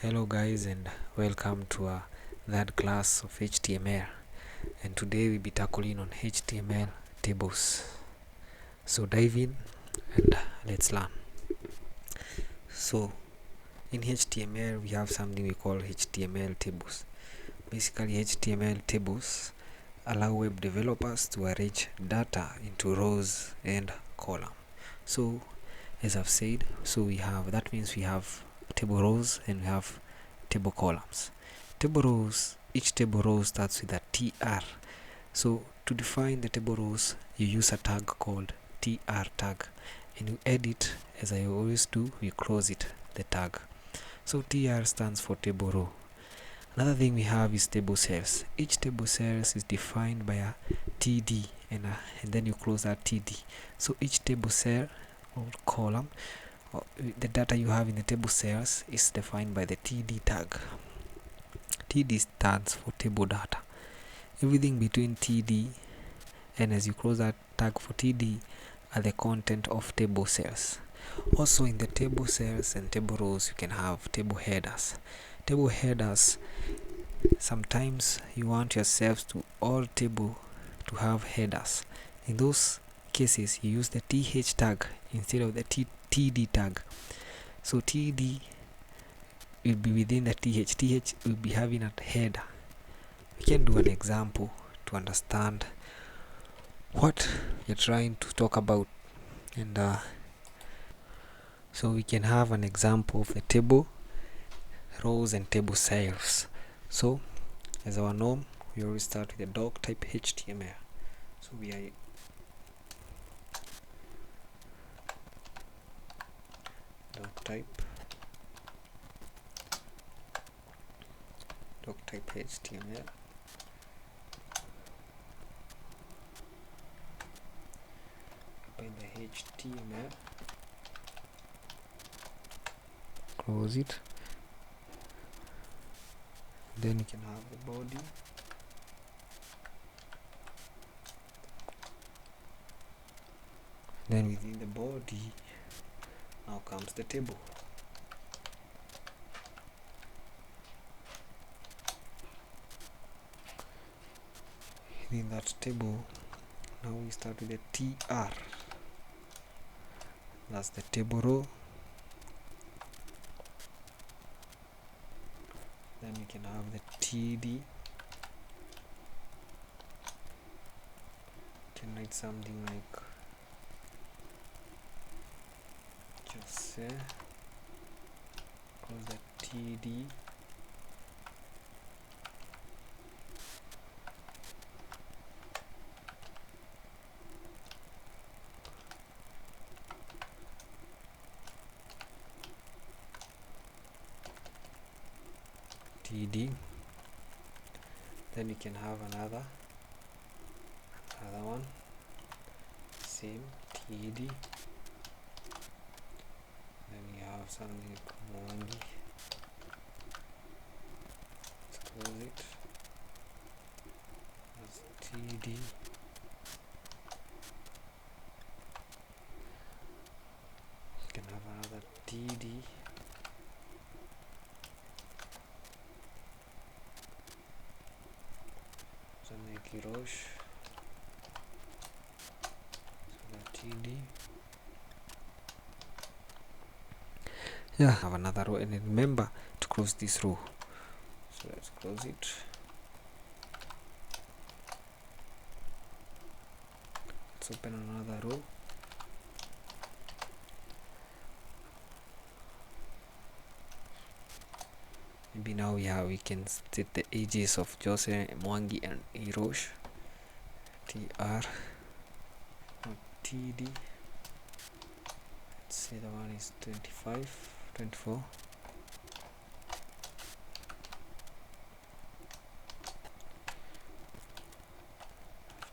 Hello guys, and welcome to our third class of HTML, and today we'll be tackling on HTML tables. So dive in and let's learn. So in HTML we have something we call HTML tables. Basically HTML tables allow web developers to arrange data into rows and columns. So as I've said, that means we have table rows and we have table columns. Table rows, each table row starts with a tr. So to define the table rows, you use a tag called tr tag, and you edit, as I always do, you close it, the tag. So tr stands for table row. Another thing we have is table cells. Each table cells is defined by a td, and then you close that td. So each table cell or column, or the data you have in the table cells, is defined by the td tag. TD stands for table data. Everything between TD and as you close that tag for TD are the content of table cells. Also in the table cells and table rows you can have table headers. Table headers, sometimes you want yourselves to all table to have headers. In those cases you use the th tag instead of the td tag. So td will be within the th will be having a header. We can do an example to understand what you're trying to talk about, and so we can have an example of the table rows and table cells. So as our norm, we always start with the doc type HTML. So we are doc type HTML. Open the HTML, close it, then you can have the body, then within the body now comes the table. Within that table now we start with the tr, that's the table row. Then we can have the td, you can write something like just say close the td, td. Then you can have another one, same td. Then you have something like Mwangi, let's close it, that's td. You can have another td, something like Hirosh, so the td. Yeah, have another row, and then remember to close this row. So let's close it. Let's open another row. Maybe now we can set the ages of Jose, Mwangi and Hirosh. tr td, let's say the one is 25, 24.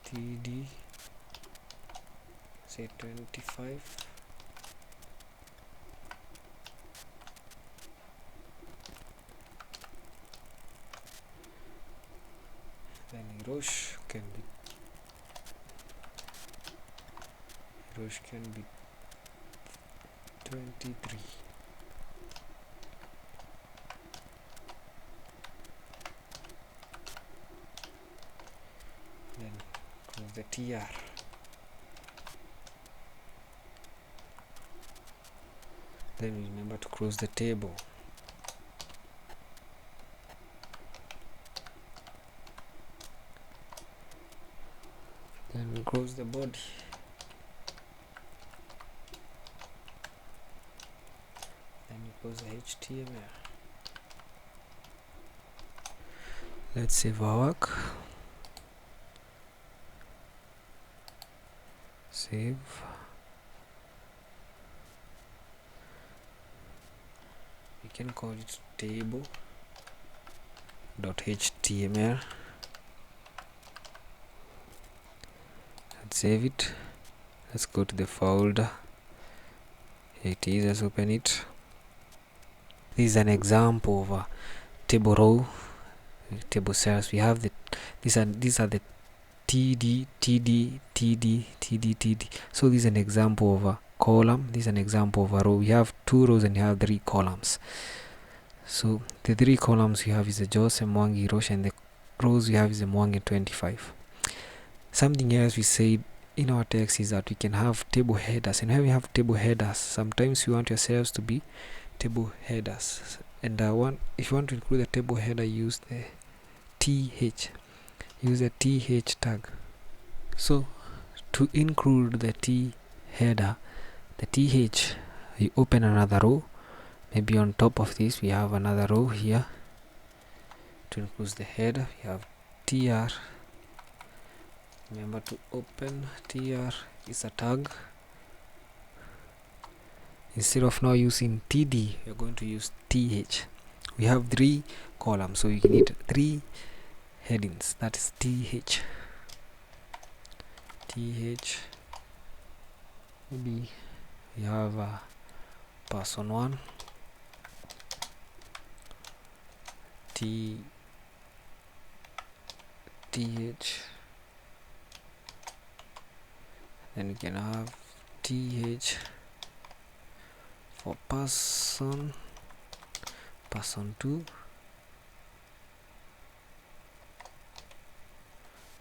td, say 25. Then Hirosh can be 23. have the tr. Then remember to close the table. Then we close the body. Then we close the HTML. Let's save our work. Save. We can call it table.html. Let's save it. Let's go to the folder. Here it is. Let's open it. This is an example of a table row, table cells. We have these are the TD, TD, TD, TD, TD. So this is an example of a column. This is an example of a row. We have 2 rows and you have 3 columns. So the 3 columns you have is a Jose, Mwangi, Roche, and the rows we have is a Mwangi 25. Something else we said in our text is that we can have table headers, and when we have table headers, sometimes you want your cells to be table headers, and if you want to include the table header, use the th, use the th tag. So to include the t header, the th, you open another row. Maybe on top of this we have another row here. To include the header, we have tr. Remember to open tr is a tag. Instead of now using td, we're going to use th. We have 3 columns, so you need 3 headings. That is th. Maybe we have person 1, th, then we can have th for person 2,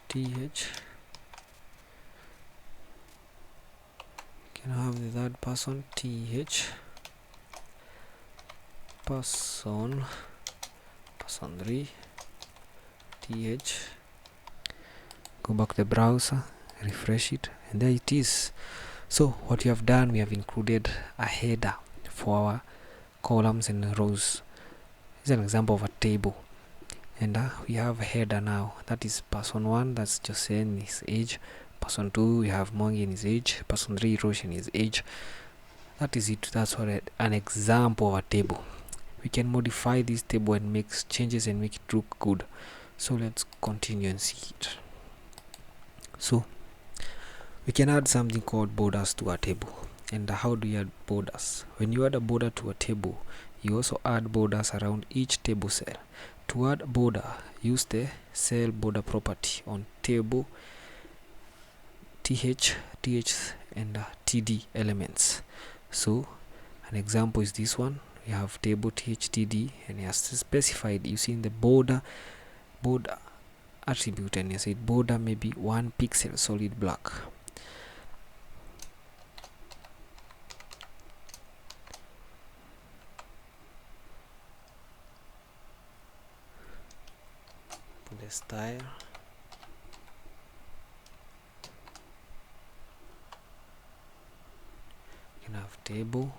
th. Can have the third person, th, person 3, th. Go back to the browser, refresh it, and there it is. So what we have done, we have included a header for our columns and rows. This is an example of a table, and we have a header now. That is person 1, that's Jose in his age. Person 2, we have Mwangi in his age. Person 3, Roche in his age. That is it. That's what an example of a table. We can modify this table and make changes and make it look good. So let's continue and see it. So we can add something called borders to a table. And how do you add borders? When you add a border to a table, you also add borders around each table cell. To add border, use the cell border property on table th, and td elements. So an example is this one. We have table thtd, and it has specified using the border attribute, and you said border may be 1 pixel solid black. Put the style. You can have table.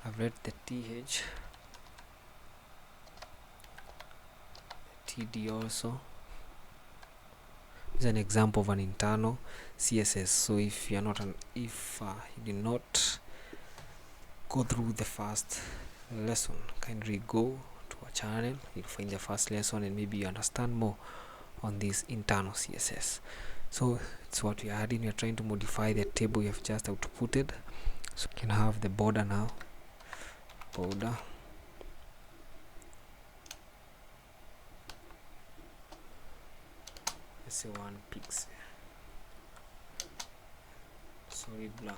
I've read the th, td also. This is an example of an internal CSS. So if you did not go through the first lesson, kindly go to our channel. You'll find the first lesson and maybe you understand more on this internal CSS. So it's what we are adding. You're trying to modify the table you have just outputted. So you can have the border now. Border. let's say 1 pixel, solid black.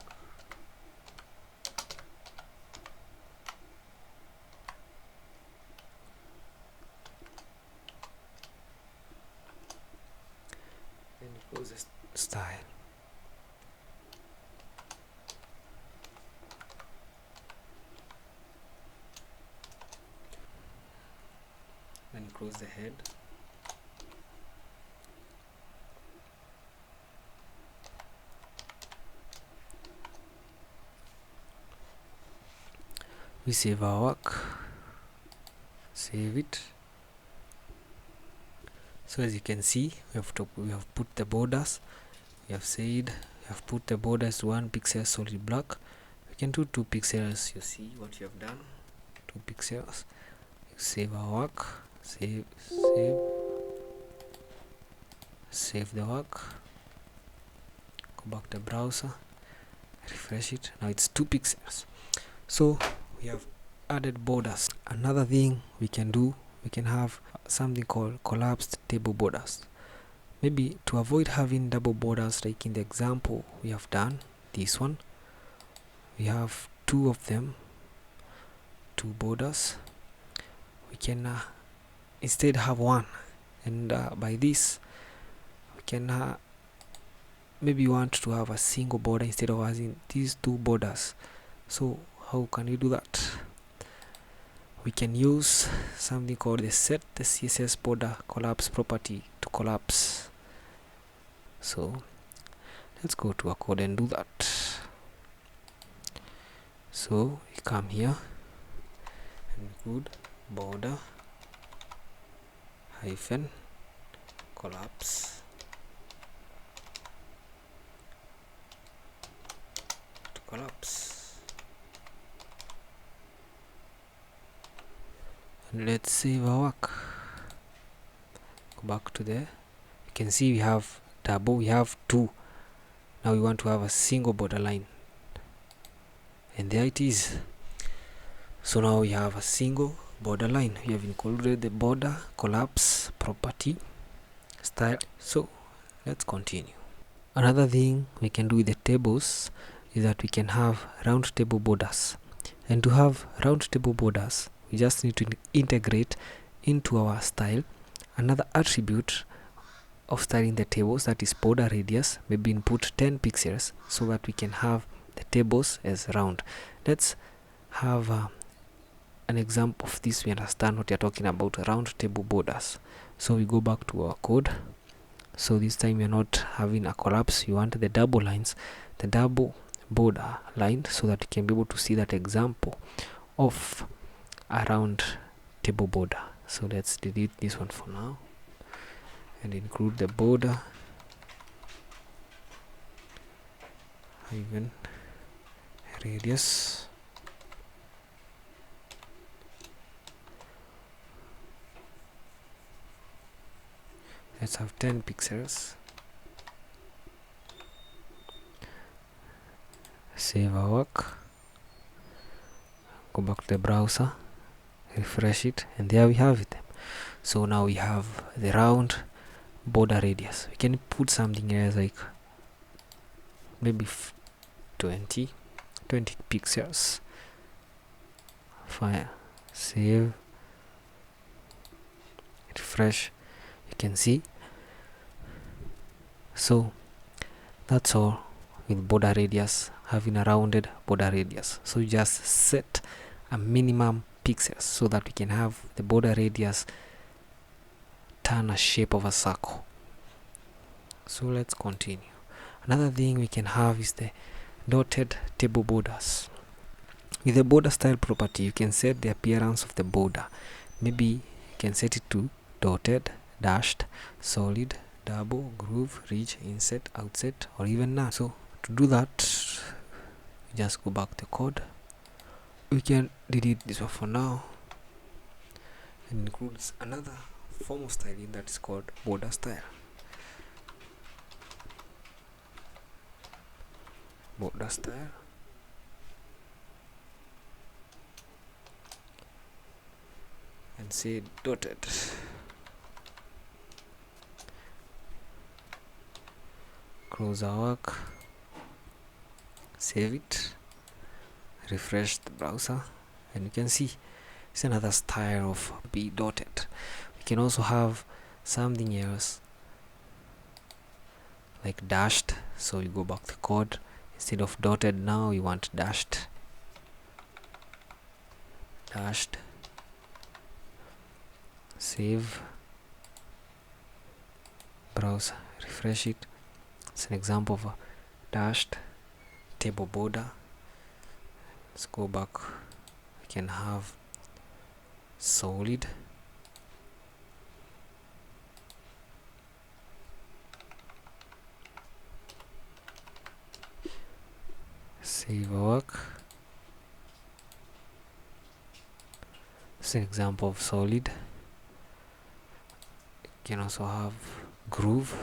Then close the style. Then close the head. We save our work, save it. So as you can see, we have put the borders. We have put the borders 1 pixel solid black. We can do 2 pixels. You see what you have done, 2 pixels. Save our work, save the work, go back to the browser, refresh it. Now it's 2 pixels. So we have added borders. Another thing we can do, we can have something called collapsed table borders. Maybe to avoid having double borders like in the example we have done, this one, we have 2 of them, 2 borders. We can instead have 1, and by this we can maybe want to have a single border instead of having these 2 borders. So how can we do that? We can use something called the set the CSS border collapse property to collapse. So let's go to our code and do that. So we come here and include border hyphen collapse to collapse, and let's save our work. Go back to there. You can see we have double, we have 2. Now we want to have a single border line, and there it is. So now we have a single border line. We have included the border collapse property style. So let's continue. Another thing we can do with the tables is that we can have round table borders, and to have round table borders we just need to integrate into our style another attribute of styling the tables, that is border radius. Maybe input 10 pixels so that we can have the tables as round. Let's have an example of this. We understand what you're talking about, round table borders. So we go back to our code. So this time we're not having a collapse. You want the double lines, the double border line, so that you can be able to see that example of a round table border. So let's delete this one for now and include the border hyphen radius. Let's have 10 pixels. Save our work. Go back to the browser, refresh it, and there we have it. So now we have the round border radius. We can put something else like maybe 20 pixels. Fire, save, refresh. You can see. So that's all with border radius, having a rounded border radius. So you just set a minimum pixels so that we can have the border radius turn a shape of a circle. So let's continue. Another thing we can have is the dotted table borders. With the border style property, you can set the appearance of the border. Maybe you can set it to dotted, dashed, solid, double, groove, ridge, inset, outset, or even none. So to do that, just go back to code. We can delete this one for now and includes another form of styling that is called border style. Border style. And say dotted. close our work, save it, refresh the browser, and you can see it's another style of be dotted. We can also have something else like dashed, so you go back to code. Instead of dotted, now you want dashed, save, browse, refresh it. It's an example of a dashed table border. Let's go back. We can have solid, save our work. It's an example of solid. You can also have groove,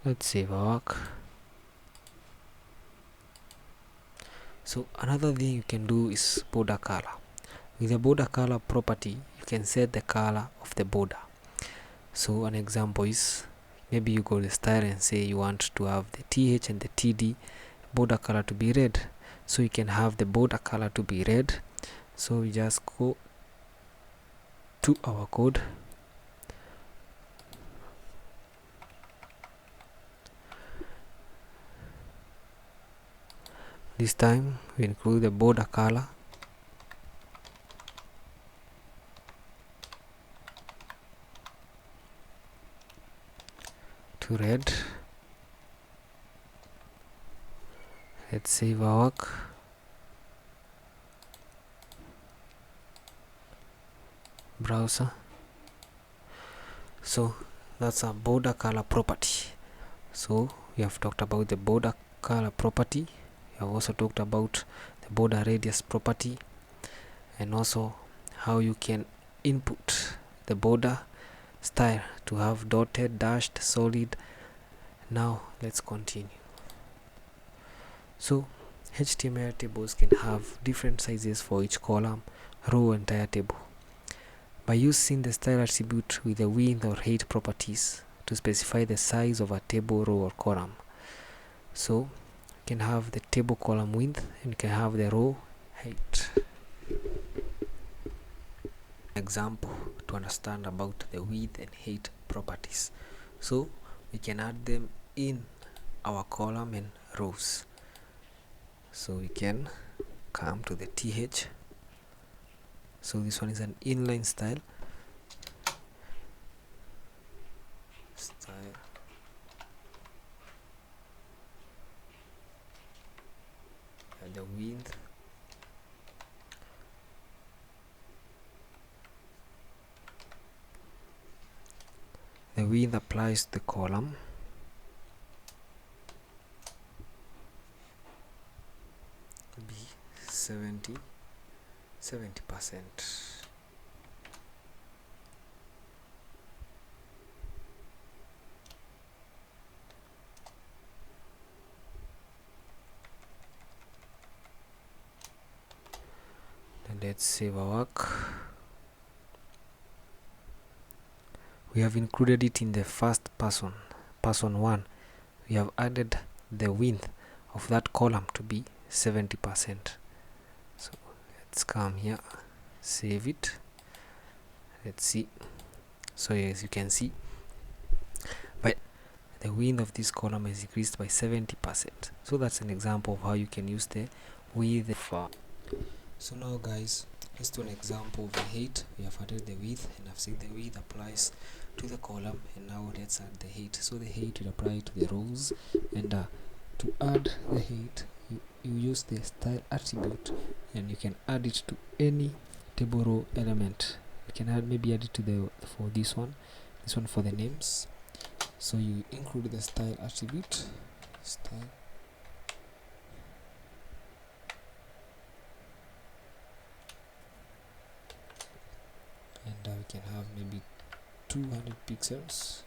let's save our work. So another thing you can do is border color. With the border color property, you can set the color of the border. So an example is, maybe you go to style and say you want to have the TH and the TD border color to be red. So you can have the border color to be red. So we just go to our code, this time we include the border color to red. Let's save our work. Browser. So that's a border color property. So we have talked about the border color property. We have also talked about the border radius property, and also how you can input the border style to have dotted, dashed, solid. Now let's continue. So HTML tables can have different sizes for each column, row, entire table. By using the style attribute with the width or height properties to specify the size of a table, row, or column. So you can have the table column width and you can have the row height. Example to understand about the width and height properties. So we can add them in our column and rows. So we can come to the TH. So this one is an inline style. And the width, applies to the column. Be 70%. And let's save our work. We have included it in the first person 1. We have added the width of that column to be 70%. So let's come here, save it. Let's see. So as you can see, but the width of this column is increased by 70%. So that's an example of how you can use the width for. So now guys, let's do an example of the height. We have added the width and I've said the width applies to the column, and now let's add the height. So the height will apply to the rows, and to add the height you use the style attribute, and you can add it to any table row element. You can add it to the for this one for the names. So you include the style attribute, style, and we can have maybe 200 pixels.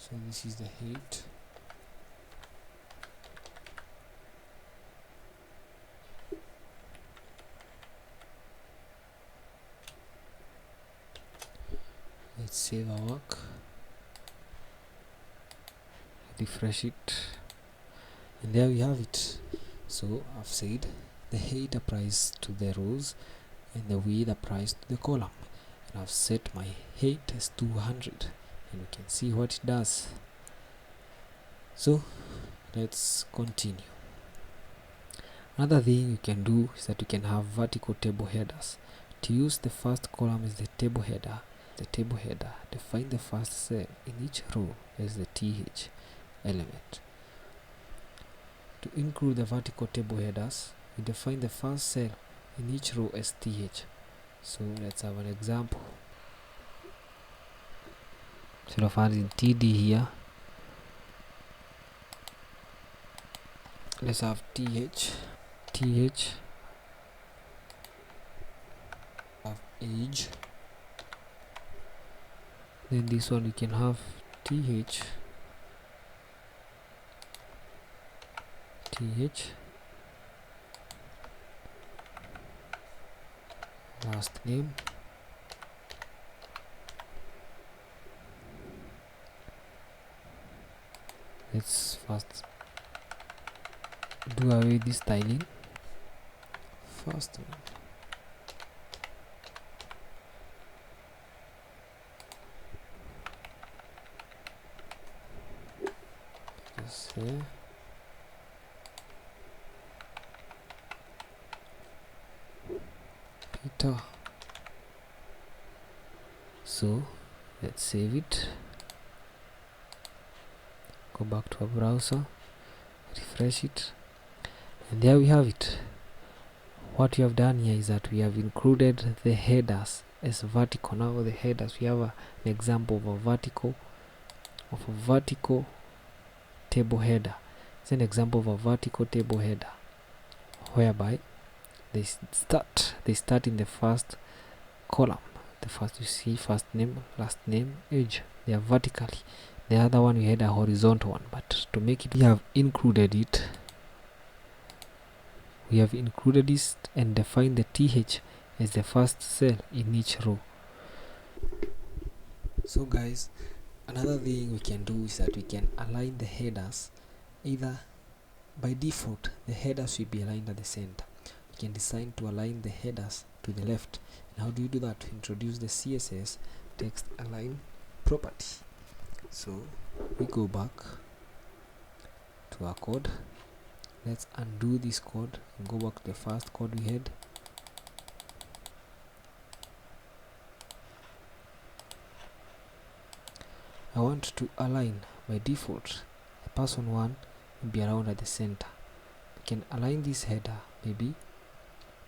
So this is the height. Let's save our work, refresh it, and there we have it. So I've said the height applies to the rows and the width applies to the column, and I've set my height as 200, and you can see what it does. So let's continue. Another thing you can do is that you can have vertical table headers. To use the first column is the table header. Define the first cell in each row as the th element. To include the vertical table headers, we define the first cell in each row as th. So let's have an example. Instead of adding td here, let's have th, have age, then this one we can have th, last name, let's first do away this styling. First one, just here. Peter. So let's save it, go back to our browser, refresh it, and there we have it. What we have done here is that we have included the headers as vertical. Now the headers, we have an example of a vertical table header. It's an example of a vertical table header whereby they start in the first column. The first, you see, first name, last name, age, they are vertically. The other one we had a horizontal one, but to make it, we have included it and defined the th as the first cell in each row. So guys, another thing we can do is that we can align the headers. Either by default the headers will be aligned at the center. We can decide to align the headers to the left. And how do you do that? To introduce the CSS text align property. So we go back to our code. Let's undo this code and go back to the first code we had. I want to align by default. The person one will be around at the center. We can align this header maybe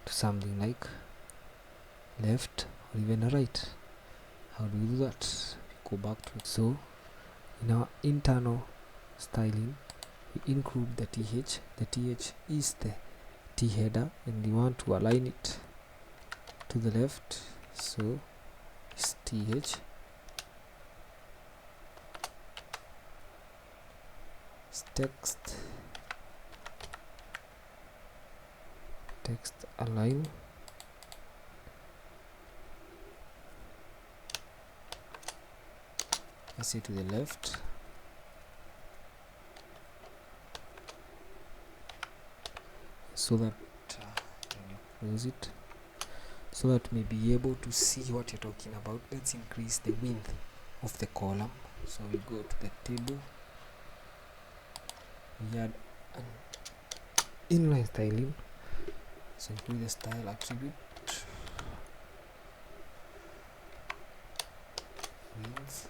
to something like left or even right. How do we do that? We go back to it. So in our internal styling, we include the th. The th is the t header, and we want to align it to the left. So it's th. Text align, I say to the left, so that close it, so that we may be able to see what you're talking about. Let's increase the width of the column. So we go to the table, we add an inline styling, so include the style attribute, width,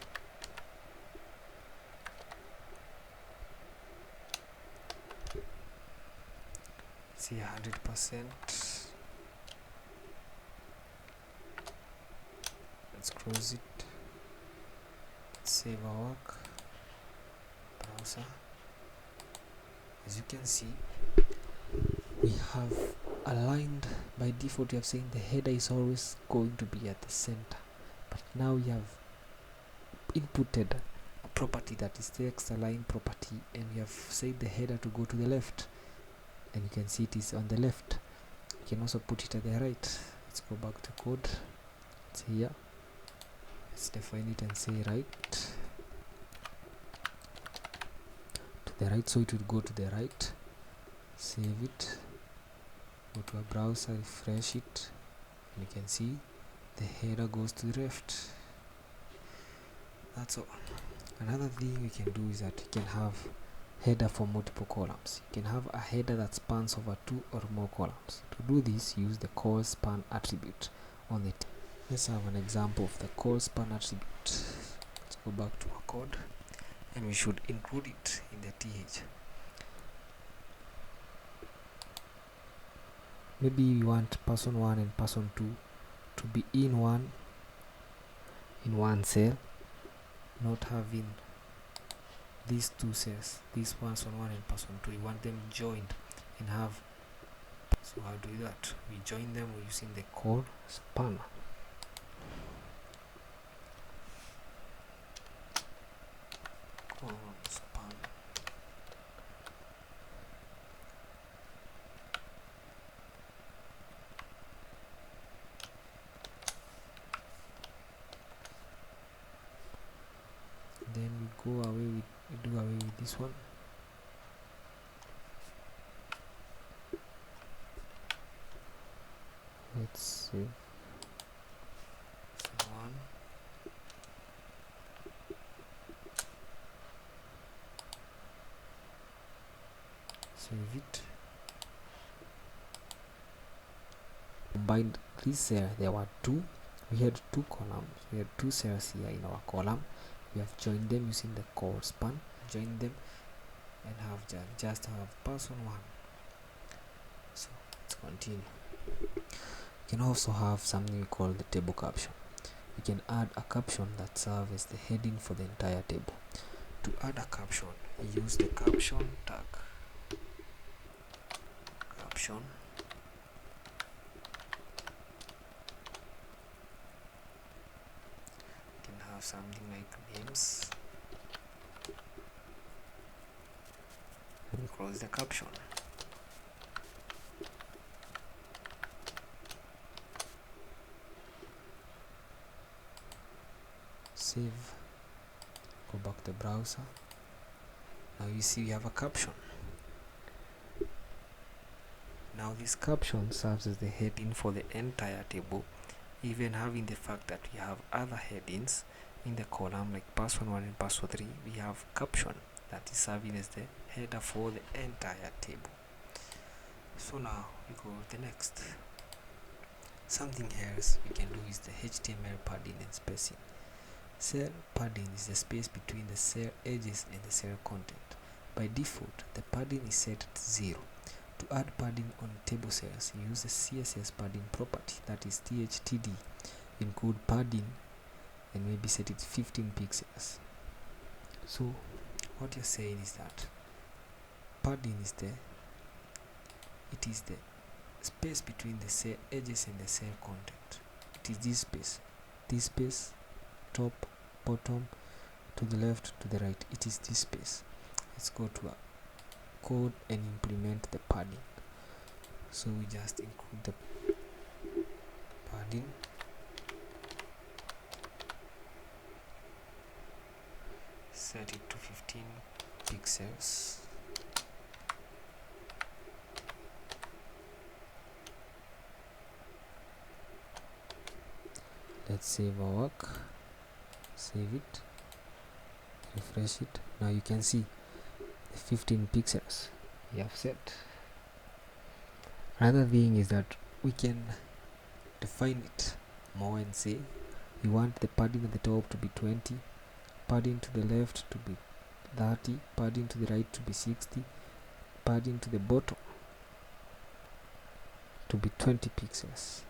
see 100%. Let's close it, save our work, browser. As you can see, we have aligned by default. We have saying the header is always going to be at the center, but now we have inputted a property, that is the extra line property, and we have said the header to go to the left, and you can see it is on the left. You can also put it at the right. Let's go back to code. It's here. Let's define it and say right to the right, so it will go to the right. Save it, go to a browser, refresh it, and you can see the header goes to the left. That's all. Another thing we can do is that you can have header for multiple columns. You can have a header that spans over 2 or more columns. To do this, use the call span attribute on it. Let's have an example of the call span attribute. Let's go back to our code, and we should include it in the th. Maybe we want person 1 and person 2 to be in one cell, not having these two cells, this person 1 and person 2. We want them joined and have. So how do that? We join them using the call span. Call span. Then we go away with, we do away with this one. Let's save one. Save it. Combined this cell, there were two. We had two columns. We had two cells here in our column. We have joined them using the call span. Join them and have just have person 1. So let's continue. You can also have something we call the table caption. You can add a caption that serves as the heading for the entire table. To add a caption, use the caption tag. Caption. You can have something like names. And close the caption. Save, go back to the browser. Now you see we have a caption. Now this caption serves as the heading for the entire table, even having the fact that we have other headings in the column like person 1 and person 3. We have caption that is serving as the header for the entire table. So now we go to the next. Something else we can do is the HTML padding and spacing. Cell padding is the space between the cell edges and the cell content. By default, the padding is set at 0. To add padding on table cells, use the CSS padding property, that is THTD. Include padding and maybe set it 15 pixels. So what you're saying is that padding is the space between the cell edges and the cell content. It is this space, top, bottom, to the left, to the right. It is this space. Let's go to a code and implement the padding. So we just include the padding. Set it to 15 pixels. Let's save our work. Save it, refresh it. Now you can see the 15 pixels we have set. Another thing is that we can define it more and say we want the padding at the top to be 20, padding to the left to be 30, padding to the right to be 60, padding to the bottom to be 20 pixels.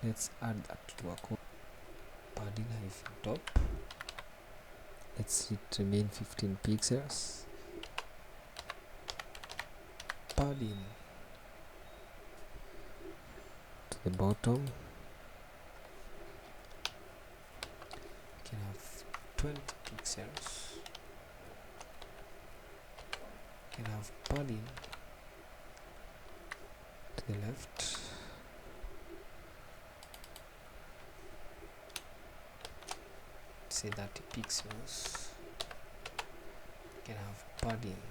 Let's add that to our code. Padding hyphen top. Let's remain 15 pixels. Padding to the bottom. We can have 20 pixels. can have padding to the left, say 30 pixels. You can have padding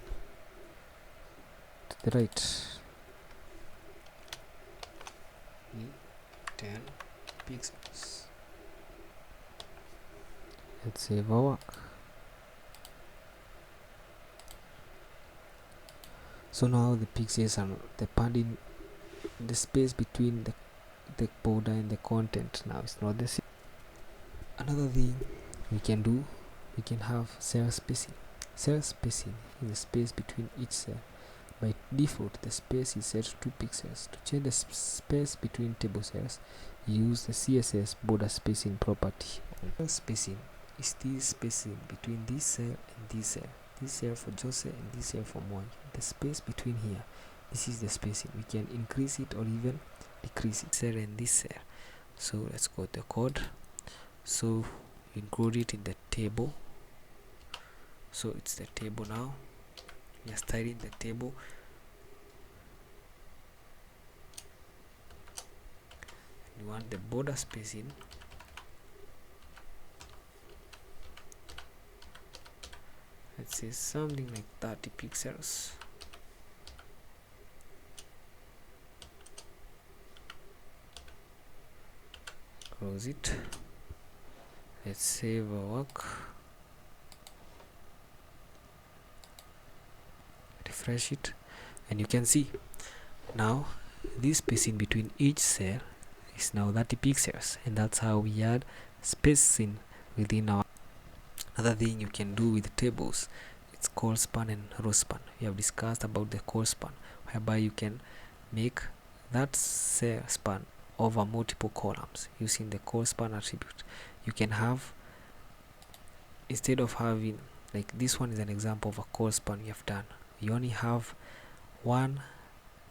to the right, 10 pixels. Let's save our work. So now the pixels are the padding, the space between the border and the content now is not the same. Another thing we can do, we can have cell spacing. Cell spacing is the space between each cell. By default, the space is set to 2 pixels. To change the space between table cells, use the CSS border spacing property. Cell spacing is this spacing between this cell and this cell. This cell for Jose and this cell for Moy. The space between here, this is the spacing. We can increase it or even decrease it. Cell and this cell. So let's go to the code. So include it in the table. So it's the table now. We are styling the table. You want the border spacing. Let's say something like 30 pixels. Close it. Let's save our work. Refresh it, and you can see now this spacing between each cell is now 30 pixels, and that's how we add spacing within our. Another thing you can do with tables, it's call span and row span. We have discussed about the call span, whereby you can make that cell span over multiple columns using the call span attribute. You can have, instead of having, like this one is an example of a call span we have done. You only have one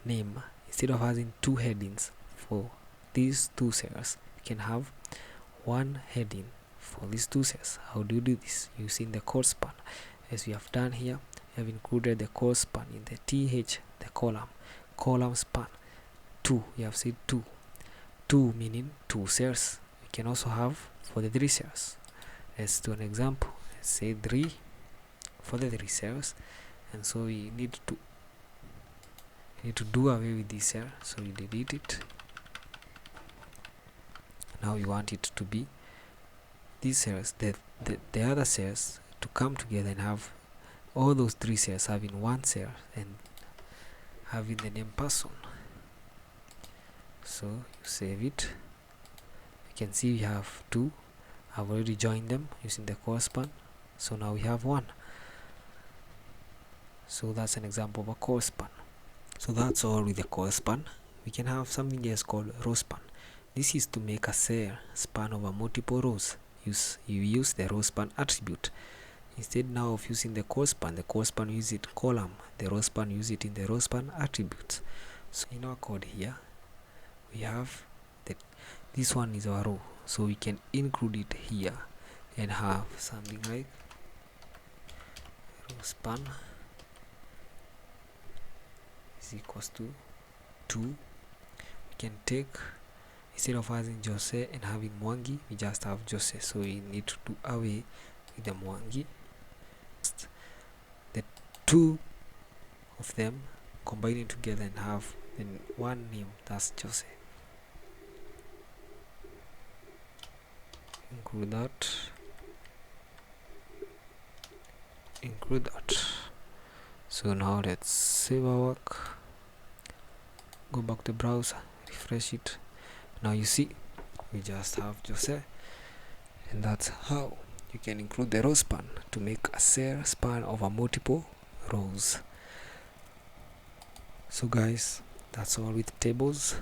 name. Instead of having two headings for these two cells, you can have one heading for these two cells. How do you do this? Using the call span. As we have done here, we have included the call span in the th, the column span 2. We have said 2 meaning 2 cells. We can also have for the 3 cells. Let's do an example. Let's say 3 for the 3 cells. And so we need to do away with this cell, so we delete it. Now we want it to be these cells, the other cells, to come together and have all those 3 cells having one cell and having the name person. So you save it. You can see we have 2. I've already joined them using the call span, so now we have 1. So that's an example of a call span. So that's all with the call span. We can have something else called row span. This is to make a cell span over multiple rows. You use the row span attribute. Instead now of using the call span use it column, the row span use it in the row span attributes. So in our code here, we have this one is our row, so we can include it here and have something like row span is equals to 2. We can take, instead of having Jose and having Mwangi, we just have Jose, so we need to do away with the Mwangi. The 2 of them combining together and have one name, that's Jose. Include that. So now let's save our work, go back to the browser, refresh it. Now you see we just have Jose, and that's how you can include the row span to make a cell span over multiple rows. So guys, that's all with tables.